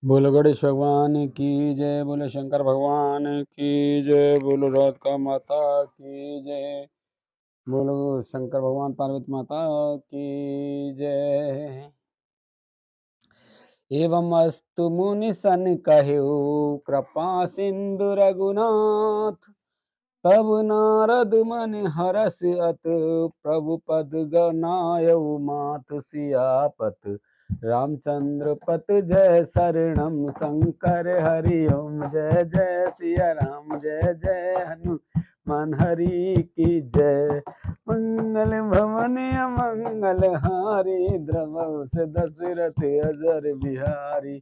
बोलो गणेश भगवान की जय, बोलो शंकर भगवान की जय, बोलो राधिका माता की जय, बोलो शंकर भगवान पार्वती माता की जय। एवं अस्तु मुनि सन कहु कृपा सिंधु रघुनाथ, तब नारद मन हरस अत प्रभु पद गनायउ मात सियापत रामचंद्र पत जय शरणम शंकर हरि ओम जय जय सिया राम जय जय हनुमान हरि की जय। मंगल भवन अमंगल हारी द्रवौ से दशरथ अजर बिहारी,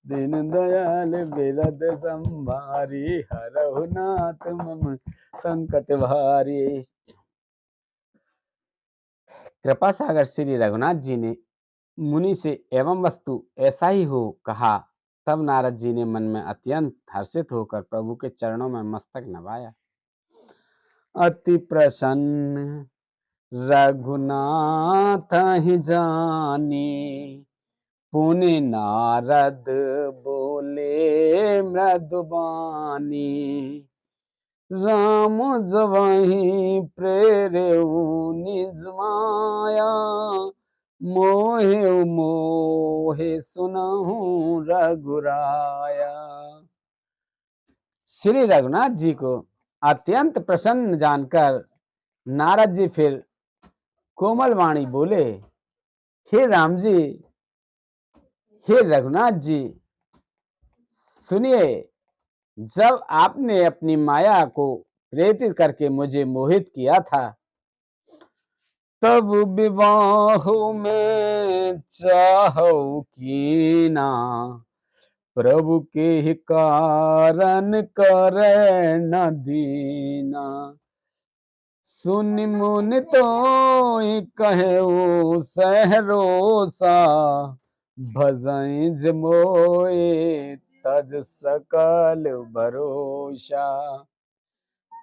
दीन दयाल बिरद संभारी हरहु नाथ मम संकट भारी। कृपा सागर श्री रघुनाथ जी ने मुनि से एवं वस्तु ऐसा ही हो कहा। तब नारद जी ने मन में अत्यंत हर्षित होकर प्रभु के चरणों में मस्तक नवाया। अति प्रसन्न रघुनाथ ही जानी, पुनि नारद बोले मृदुबानी, राम जवहि प्रेरऊ निज माया, मोहे मोहे सुनहु रघुराया। श्री रघुनाथ जी को अत्यंत प्रसन्न जानकर नारद जी फिर कोमल वाणी बोले, हे राम जी, हे रघुनाथ जी, सुनिए, जब आपने अपनी माया को प्रेरित करके मुझे मोहित किया था, तब विवाह में चाहौ कीना, प्रभु के कारण करे न दीना। सुन मुनि तो कहु सहरोसा, भजई जमोए तज सकल भरोसा।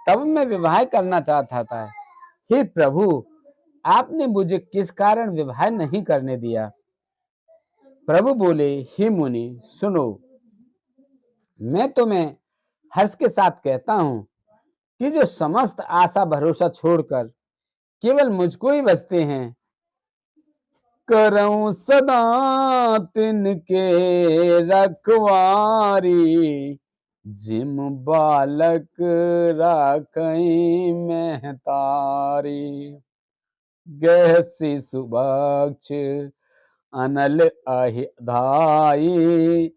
तब मैं विवाह करना चाहता था। हे प्रभु, आपने मुझे किस कारण विवाह नहीं करने दिया? प्रभु बोले, हे मुनि सुनो, मैं तुम्हें हर्ष के साथ कहता हूं कि जो समस्त आशा भरोसा छोड़कर केवल मुझको ही बसते हैं, करऊं सदा तिनके रखवारी, जिम बालक राखई महतारी। गह शिशु बक्ष अनल अहि धाई,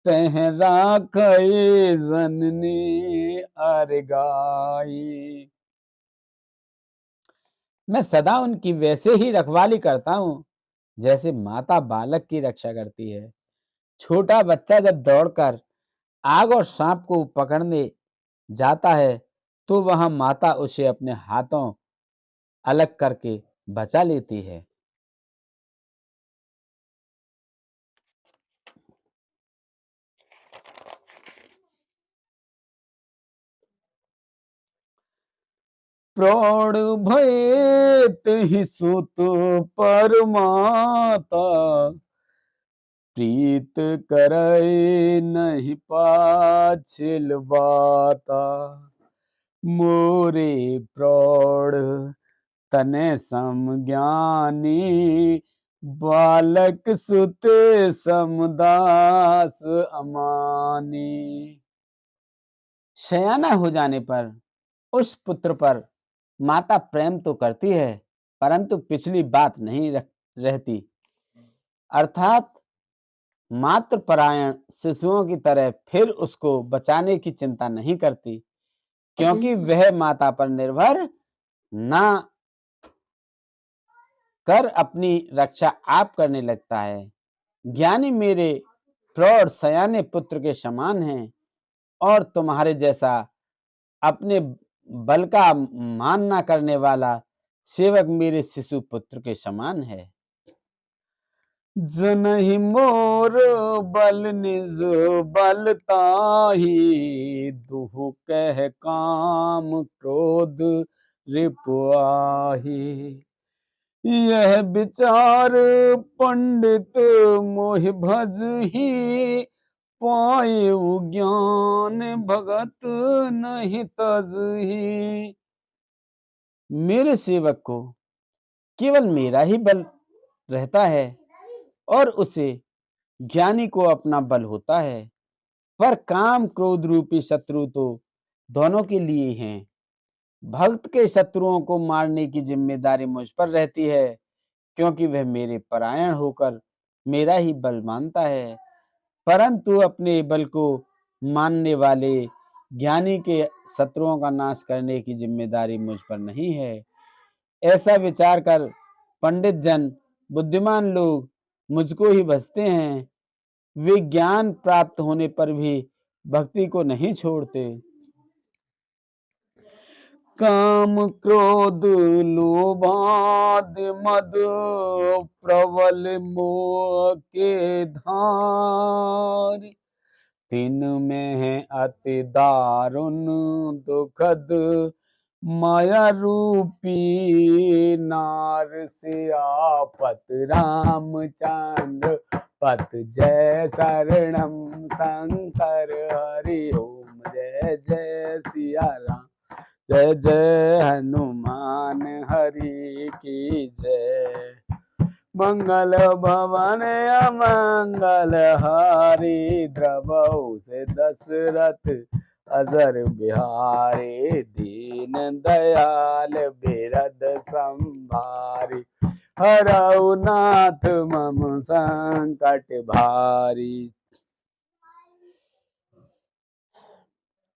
तह राखई जननी अरगाई। मैं सदा उनकी वैसे ही रखवाली करता हूँ जैसे माता बालक की रक्षा करती है। छोटा बच्चा जब दौड़कर आग और सांप को पकड़ने जाता है, तो वह माता उसे अपने हाथों अलग करके बचा लेती है। प्रौढ़ भये तिहि सुत परमाता, प्रीत करई नहीं पाछिल बाता। मोरे प्रौढ़ तने समज्ञानी, बालक सुत समदास अमानी। शयाना हो जाने पर उस पुत्र पर माता प्रेम तो करती है, परंतु पिछली बात नहीं रहती, अर्थात मातृपरायण शिशुओं की तरह फिर उसको बचाने की चिंता नहीं करती, क्योंकि वह माता पर निर्भर ना कर अपनी रक्षा आप करने लगता है। ज्ञानी मेरे प्रौढ़ सयाने पुत्र के समान हैं, और तुम्हारे जैसा अपने बल का मान ना करने वाला सेवक मेरे शिशु पुत्र के समान है। जनहि मोर बल निज बल ताही, दुहु कह काम क्रोध रिपुआही। यह विचार पंडित मोहि भजहि, पाए ज्ञान भगत नहीं तजही। मेरे सेवक को केवल मेरा ही बल रहता है और उसे ज्ञानी को अपना बल होता है। पर काम क्रोध रूपी शत्रु तो दोनों के लिए हैं। भक्त के शत्रुओं को मारने की जिम्मेदारी मुझ पर रहती है, क्योंकि वह मेरे परायण होकर मेरा ही बल मानता है। परंतु अपने बल को मानने वाले ज्ञानी के शत्रुओं का नाश करने की जिम्मेदारी मुझ पर नहीं है। ऐसा विचार कर पंडित जन, बुद्धिमान लोग मुझको ही भजते हैं। वे ज्ञान प्राप्त होने पर भी भक्ति को नहीं छोड़ते। काम क्रोध लोभाद मद प्रबल मोह के धार, तीन में है अति दारुण दुखद माया रूपी नार से आपत रामचंद्र पत जय शरणम शंकर हरि ओम जय जय सिया राम जय जय हनुमान हरि की जय। मंगल भवन अमंगल हारी द्रवहु से दशरथ अजर बिहारी, दीन दयाल बिरद संभारी, हरऊ नाथ मम संकट भारी।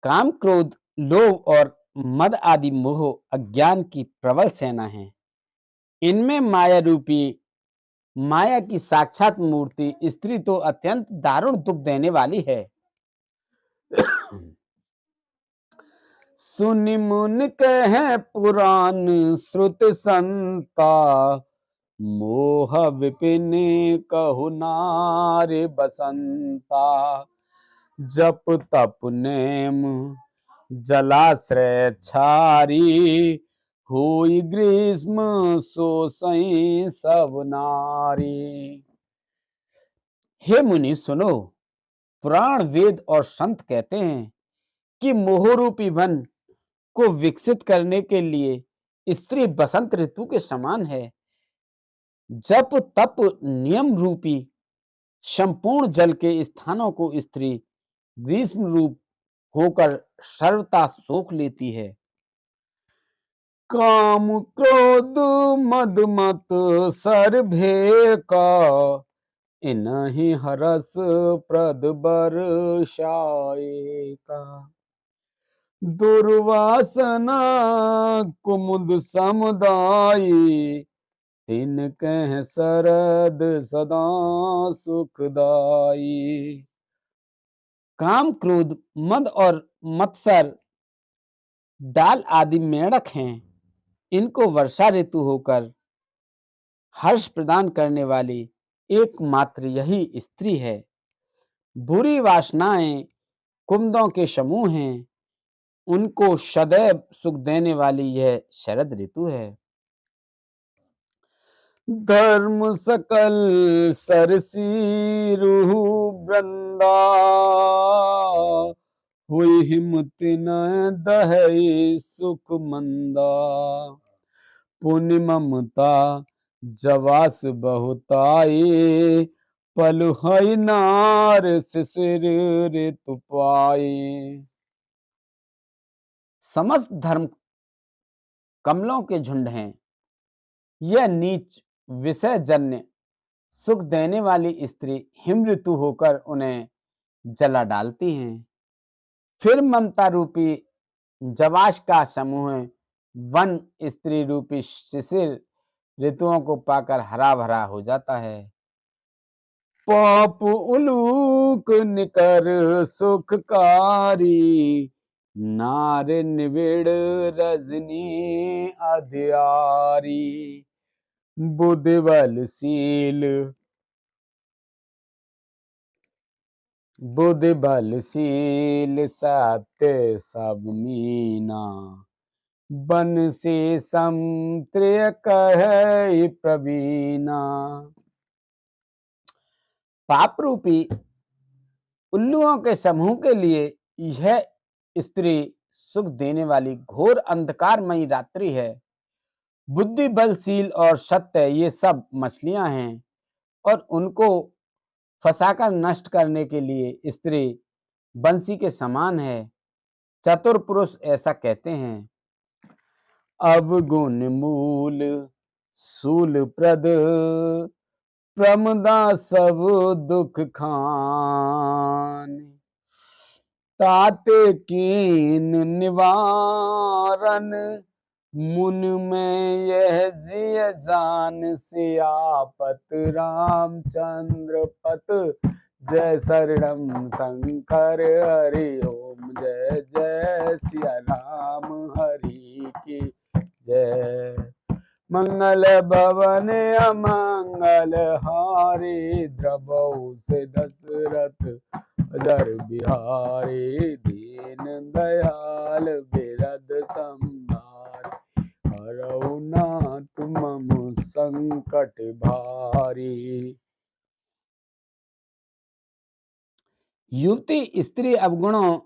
काम क्रोध लोभ और मद आदि मोह अज्ञान की प्रबल सेना है। इनमें माया रूपी माया की साक्षात मूर्ति स्त्री तो अत्यंत दारुण दुख देने वाली है। सुनि मुनि कहे पुराण श्रुत संता, मोह विपिन कहु नारी बसंता, जप तप नेम जलाश्रय छारी, हुई ग्रीष्म सोसई सब नारी। हे मुनि सुनो, पुराण वेद और संत कहते हैं कि मोहरूपी वन को विकसित करने के लिए स्त्री बसंत ऋतु के समान है। जप तप नियम रूपी संपूर्ण जल के स्थानों को स्त्री ग्रीष्म रूप होकर सर्वथा सोख लेती है। काम क्रोध मद मत सर्भे का, इनहि हरस प्रद बरसाएका, दुर्वासना कुमुद समुदायी, तिन कह शरद सदा सुखदाई। काम क्रोध मद और मत्सर डाल आदि मेढक हैं। इनको वर्षा ऋतु होकर हर्ष प्रदान करने वाली एकमात्र यही स्त्री है। बुरी वासनाएं कुमुदों के समूह हैं। उनको सदैव सुख देने वाली यह शरद ऋतु है। धर्म सकल सरसी रूह वृंदा, हुई हिमति न दहई सुख मंदा, पुण्य ममता जवास बहुताई, पलु हई नार शिशिर ऋतु पाई। समस्त धर्म कमलों के झुंड हैं। यह नीच विषय जन्य सुख देने वाली स्त्री हिम ऋतु होकर उन्हें जला डालती हैं। फिर ममता रूपी जवास का समूह वन स्त्री रूपी शिशिर ऋतुओं को पाकर हरा भरा हो जाता है। पाप उलूक निकर सुखकारी, नार निबिड़ रजनी अधियारी, बुद्धि बलशील सत्य सब मीना, बन से समत्रिय कहे प्रवीणा। पाप रूपी उल्लुओं के समूह के लिए यह स्त्री सुख देने वाली घोर अंधकारमयी रात्रि है। बुद्धि, बलशील और सत्य ये सब मछलियां हैं और उनको फंसाकर नष्ट करने के लिए स्त्री बंसी के समान है। चतुर पुरुष ऐसा कहते हैं। अवगुण मूल सूल प्रद प्रमदा सब दुख खान, ताते कीन निवारण मुन में यह जिय जान से आपत। रामचंद्र पत जय शरणम शंकर हरि ओम जय जय सिया राम हरि की जय। मंगल भवन अमंगल हारी द्रवहु से दशरथ अजर बिहारी। दीन दयाल बिरद संभार हरऊ नाथ मम संकट भारी। युवती स्त्री अवगुणों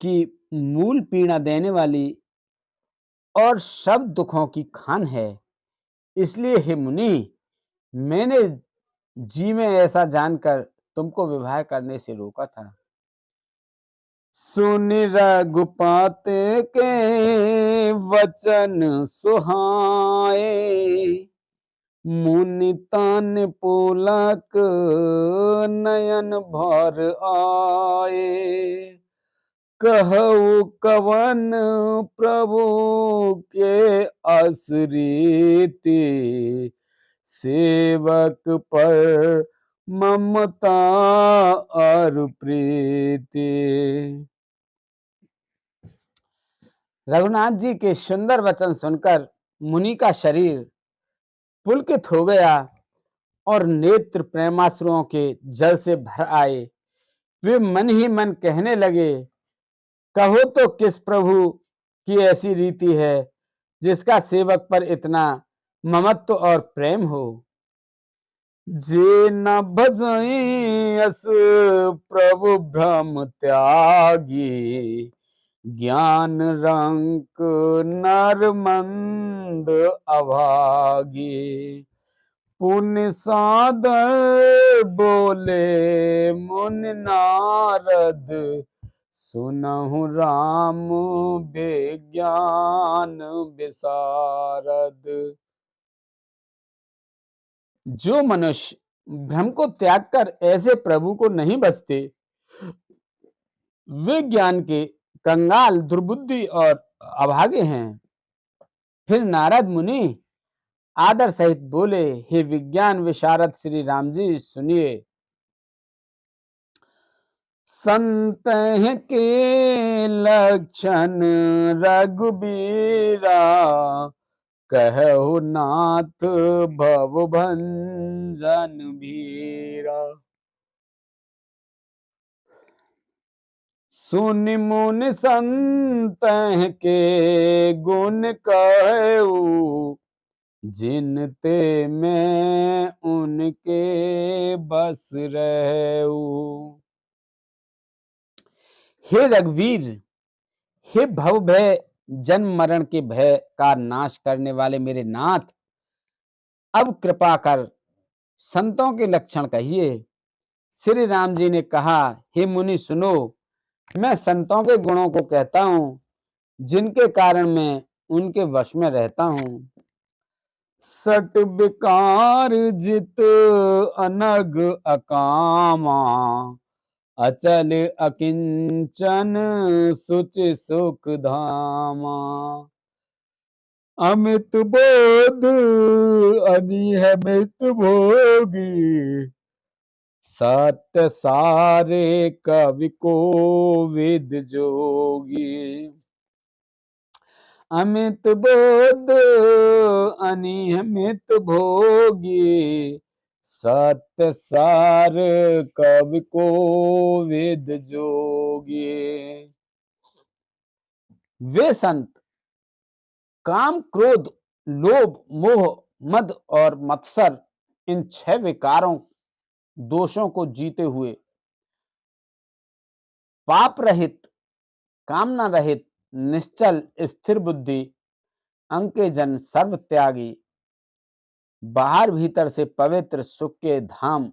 की मूल पीड़ा देने वाली और सब दुखों की खान है। इसलिए हे मुनि, मैंने जी में ऐसा जानकर तुमको विवाह करने से रोका था। सुनि रघुपत के वचन सुहाए, मुनि तन पुलक नयन भर आए। कहु कवन प्रभु के असरीति, सेवक पर ममता और प्रीति। रघुनाथ जी के सुंदर वचन सुनकर मुनि का शरीर पुलकित हो गया और नेत्र प्रेमाश्रुओं के जल से भर आए। वे मन ही मन कहने लगे, कहो तो किस प्रभु की ऐसी रीति है जिसका सेवक पर इतना ममत्व और प्रेम हो। जे न भजई अस प्रभु भ्रम त्यागी, ज्ञान रंक नर मंद अभागी। पुण्य सादर बोले मुनि नारद, सुनहु राम विज्ञान विशारद। जो मनुष्य भ्रम को त्याग कर ऐसे प्रभु को नहीं बसते, वे ज्ञान के कंगाल, दुर्बुद्धि और अभागे हैं। फिर नारद मुनि आदर सहित बोले, हे विज्ञान विशारद श्री राम जी, सुनिए। संत के लक्षण रघुबीरा, कहु नाथ भव भंजन भीरा। सुनि मुनि संत के गुण कहु, जिनते मैं उनके बस रहू। हे रघुवीर, हे भव भय जन्म मरण के भय का नाश करने वाले मेरे नाथ, अब कृपा कर संतों के लक्षण कहिए। श्री राम जी ने कहा, हे मुनि सुनो, मैं संतों के गुणों को कहता हूं, जिनके कारण मैं उनके वश में रहता हूं। सट विकार जित अनग अकामा, अचल अकिंचन सुचि सुख धामा। अमित बोध अनियमित भोगी, सत्य सारे कवि को विद जोगी। अमित बोध अनियमित भोगी, सत्य सार कवि को विद जोगी। वे संत काम, क्रोध, लोभ, मोह, मद और मत्सर, इन 6 विकारों दोषों को जीते हुए पाप रहित, कामना रहित, निश्चल स्थिर बुद्धि, अंके जन सर्व त्यागी, बाहर भीतर से पवित्र सुख के धाम,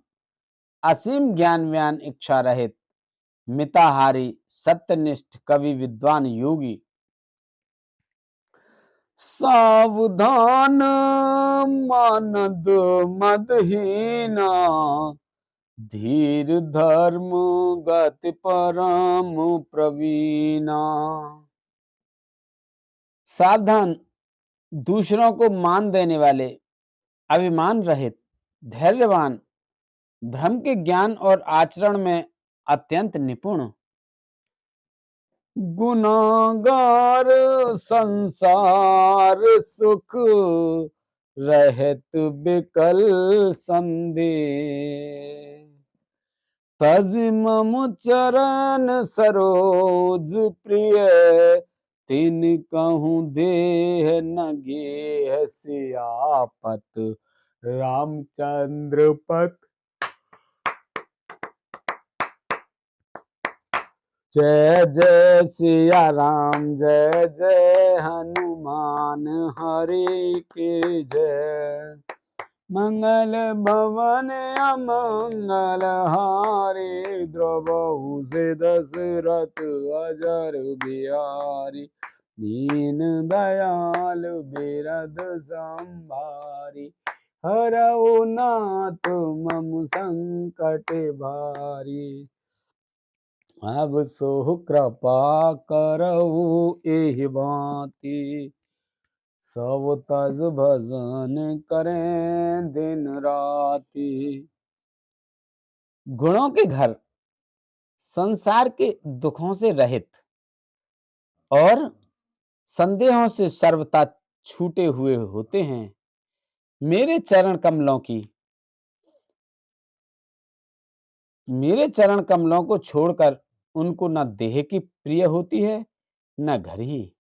असीम ज्ञान व्यान इच्छा रहित, मिताहारी, सत्यनिष्ठ, कवि विद्वान योगी, सावधान मानद मदहीना, धीर धर्म गति परम प्रवीणा। सावधान, दूसरों को मान देने वाले, अभिमान रहित, धैर्यवान, धर्म के ज्ञान और आचरण में अत्यंत निपुण, गुनाहगार संसार सुख रहत बिकल संदेह, तज मम चरण सरोज प्रिय, तिन कहूँ देह न गेह सियापत, रामचंद्र पथ। जय जय सिया राम, जय जय हनुमान, हरि की जय। मंगल भवन अमंगल हारी, द्रवहु से दशरथ अजर बिहारी, दीन दयाल बिरद संभारी, हरऊ नाथ मम संकट भारी, अब सो कृपा करऊ एहि भांति, सब तज भजन करें दिन राति। गुणों के घर संसार के दुखों से रहित और संदेहों से सर्वथा छूटे हुए होते हैं। मेरे चरण कमलों को छोड़कर उनको न देह की प्रिय होती है न घर ही।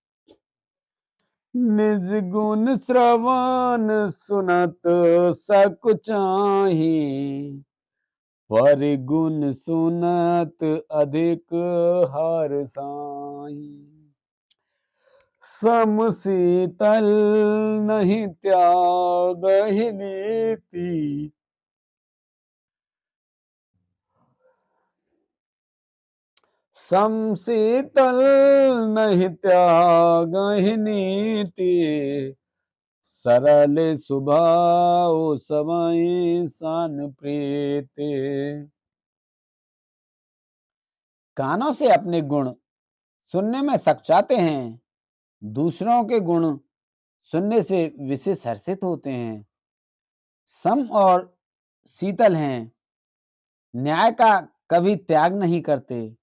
निज गुण श्रवण सुनत सकुचाही, पर गुण सुनत अधिक हर साही, सम शीतल नहीं त्यागहि नीति, समशीतल नहीं त्यागहि नीति, सरल स्वभाव सबहि सन प्रीति। कानों से अपने गुण सुनने में सकचाते हैं, दूसरों के गुण सुनने से विशेष हर्षित होते हैं। सम और शीतल हैं, न्याय का कभी त्याग नहीं करते,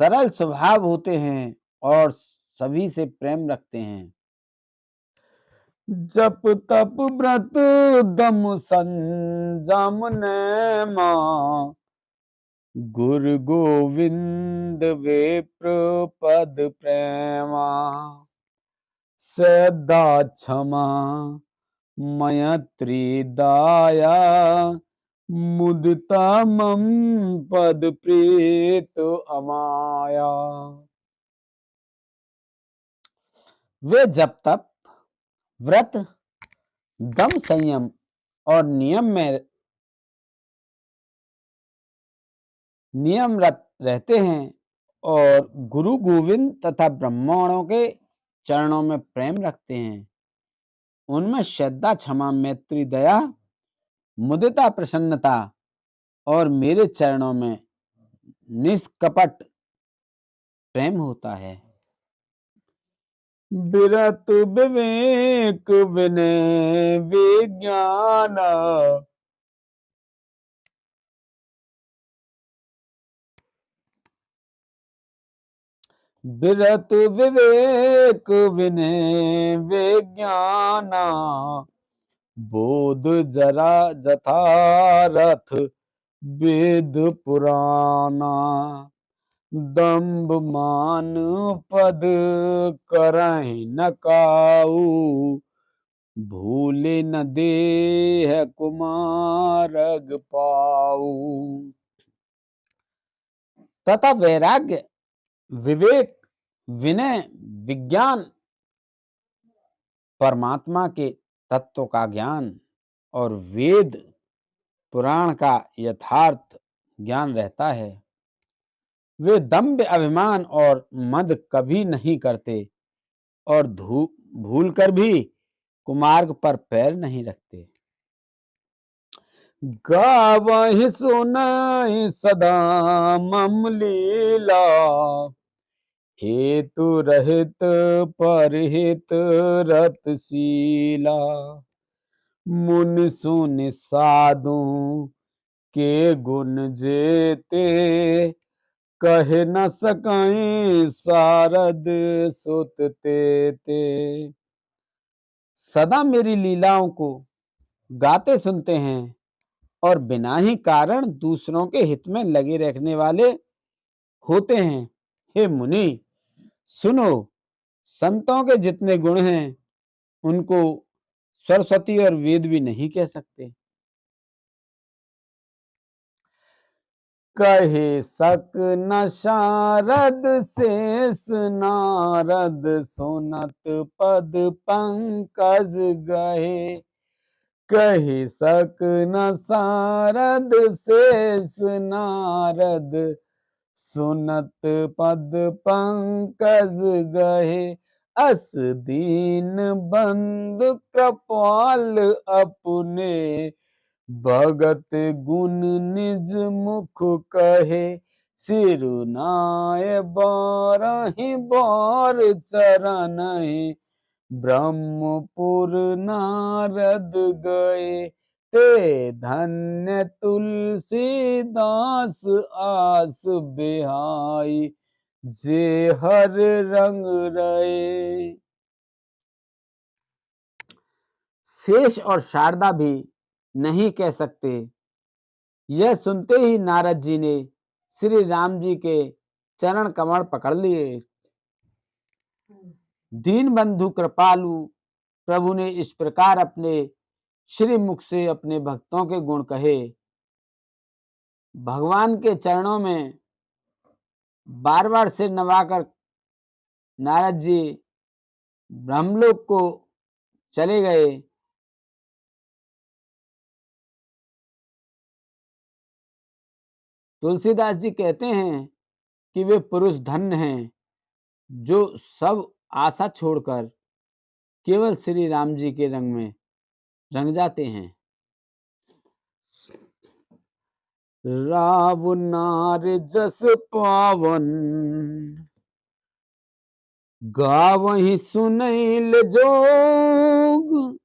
सरल स्वभाव होते हैं और सभी से प्रेम रखते हैं। जप तप व्रत दम संजम नेमा, गुरु गोविंद विप्र पद प्रेमा, सदा क्षमा मैत्री दाया, मुदिता मम पद प्रीत अमाया। वे जब तप, व्रत, दम संयम और नियमरत रहते हैं और गुरु गोविंद तथा ब्राह्मणों के चरणों में प्रेम रखते हैं। उनमें श्रद्धा, क्षमा, मैत्री, दया, मुदिता, प्रसन्नता और मेरे चरणों में निष्कपट प्रेम होता है। विरत विवेक विनय विज्ञान, विरत विवेक विनय विज्ञान, बोध जरा जथारथ वेद पुराना, दंभ मान पद करहि न काऊ, भूले न देह कुमारग पाऊ। तथा वैराग्य, विवेक, विनय, विज्ञान, परमात्मा के तत्व का ज्ञान और वेद पुराण का यथार्थ ज्ञान रहता है। वे दंभ, अभिमान और मद कभी नहीं करते और भूल कर भी कुमार्ग पर पैर नहीं रखते। गावहि सुनहि सदा मम लीला, हेतु रहित परहित रतशीला। मुनि सुनि साधु के गुण जेते, कहे न सकई सारद सुत तेते। सदा मेरी लीलाओं को गाते सुनते हैं और बिना ही कारण दूसरों के हित में लगे रखने वाले होते हैं। हे मुनि सुनो, संतों के जितने गुण हैं उनको सरस्वती और वेद भी नहीं कह सकते। कहे सक न शारद शेष नारद, सुनत पद पंकज गहे। कही सक न शारद शेष नारद, सुनत पद पंकज गहे। अस दीन बंधु कृपाल अपने, भगत गुण निज मुख कहे। सिरुनाय बारहि बार चरणहि, ब्रह्मपुर नारद गए। ते धन्य तुलसीदास आस बिहाई, जे हर रंग रहे। शेष और शारदा भी नहीं कह सकते। यह सुनते ही नारद जी ने श्री राम जी के चरण कमल पकड़ लिए। दीन बंधु कृपालु प्रभु ने इस प्रकार अपने श्री मुख से अपने भक्तों के गुण कहे। भगवान के चरणों में बार बार सिर नवाकर नारद जी ब्रह्मलोक को चले गए। तुलसीदास जी कहते हैं कि वे पुरुष धन्य हैं जो सब आशा छोड़कर केवल श्री राम जी के रंग में रंग जाते हैं। राव नार जस पावन, गावहि सुनैल जोग।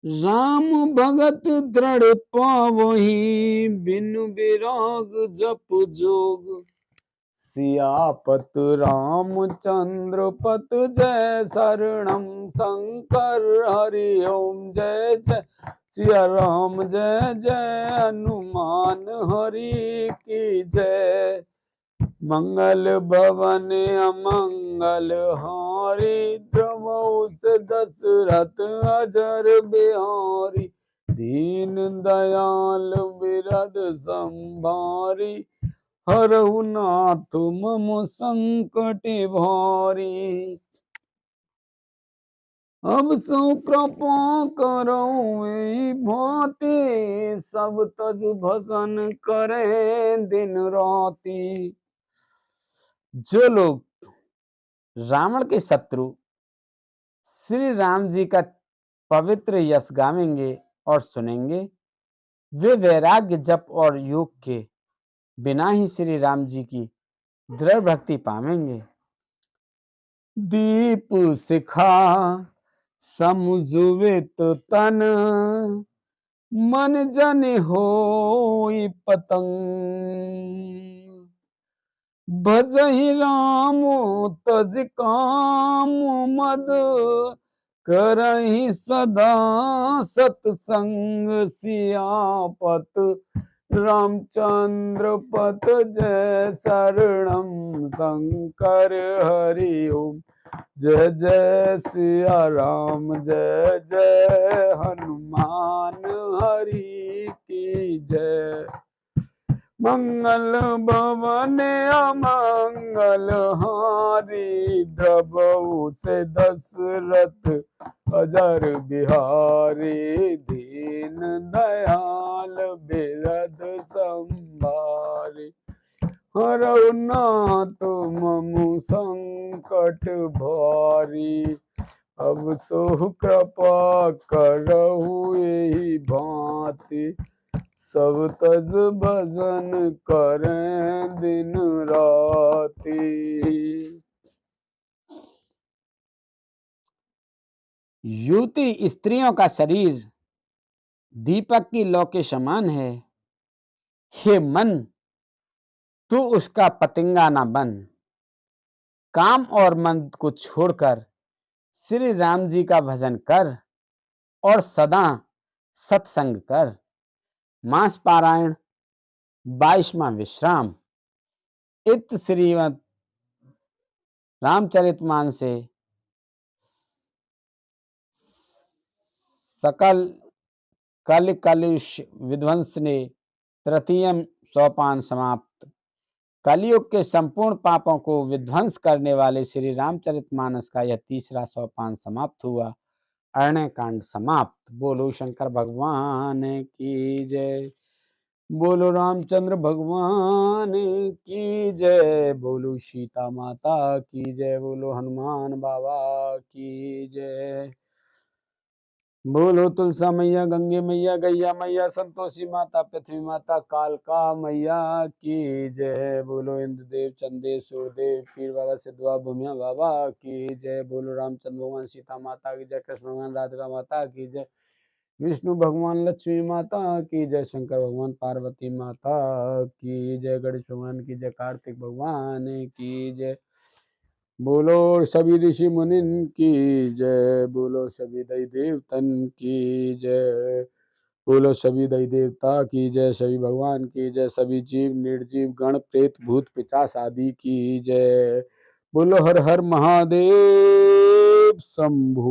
राम भगत दृढ़ पावहि, बिनु विराग जप जोग। सियापत रामचंद्र पत जय शरणम शंकर हरि ओम जय जय। सिया राम जय जय, हनुमान हरि की जय। मंगल भवन अमंगल हारी, द्रवौस दशरथ अजर बिहारी। दीन दयाल बिरद संभारी, हरहु नाथ मम संकट भारी। अब सो कृपा करो एहि भांति, सब तज भजन करें दिन राति। जो लोग रावण के शत्रु श्री राम जी का पवित्र यश गावेंगे और सुनेंगे, वे वैराग्य, जप और योग के बिना ही श्री राम जी की दृढ़ भक्ति पावेंगे। दीप शिखा समुझवित तन, मन जन होई पतंग। भजहि राम तज काम मद, करहि सदा सतसंग। सियापत रामचंद्र पत जय शरणम शंकर हरि ओम जय जय। सिया राम जय जय, हनुमान हरि की जय। मंगल भवन अमंगल हारी, द्रवहु से दशरथ अजर बिहारी, दीन दयाल बिरद संभारी, हरऊ नाथ मम संकट भारी, अब सो कृपा करहु एहि भांति, सब तज भजन करें दिन राति। युवती स्त्रियों का शरीर दीपक की लौ के समान है। हे मन, तू उसका पतंगा ना बन। काम और मन को छोड़कर श्री राम जी का भजन कर और सदा सत्संग कर। मास पारायण 22वां विश्राम। इत श्रीमद् रामचरितमानस से सकल कल कलुष विध्वंसने तृतीयम सोपान समाप्त। कलयुग के संपूर्ण पापों को विध्वंस करने वाले श्री रामचरितमानस का यह तीसरा सोपान समाप्त हुआ। अरण्य कांड समाप्त। बोलो शंकर भगवान की जय। बोलो रामचंद्र भगवान की जय। बोलो सीता माता की जय। बोलो हनुमान बाबा की जय। बोलो तुलसा मैया, गंगे मैया, गैया मैया, संतोषी माता, पृथ्वी माता, कालका मैया की जय। बोलो इंद्रदेव, चंदेव, सूर्यदेव, पीर बाबा, सिद्धवा, भूमिया बाबा की जय। बोलो रामचंद्र भगवान सीता माता की जय। कृष्ण भगवान राधिका माता की जय। विष्णु भगवान लक्ष्मी माता की जय। शंकर भगवान पार्वती माता की जय। गणेश भगवान की जय। कार्तिक भगवान की जय। बोलो सभी ऋषि मुनिन की जय। बोलो सभी दई देवतन की जय। बोलो सभी दई देवता की जय। सभी भगवान की जय। सभी जीव निर्जीव गण प्रेत भूत पिचास आदि की जय। बोलो हर हर महादेव शंभू।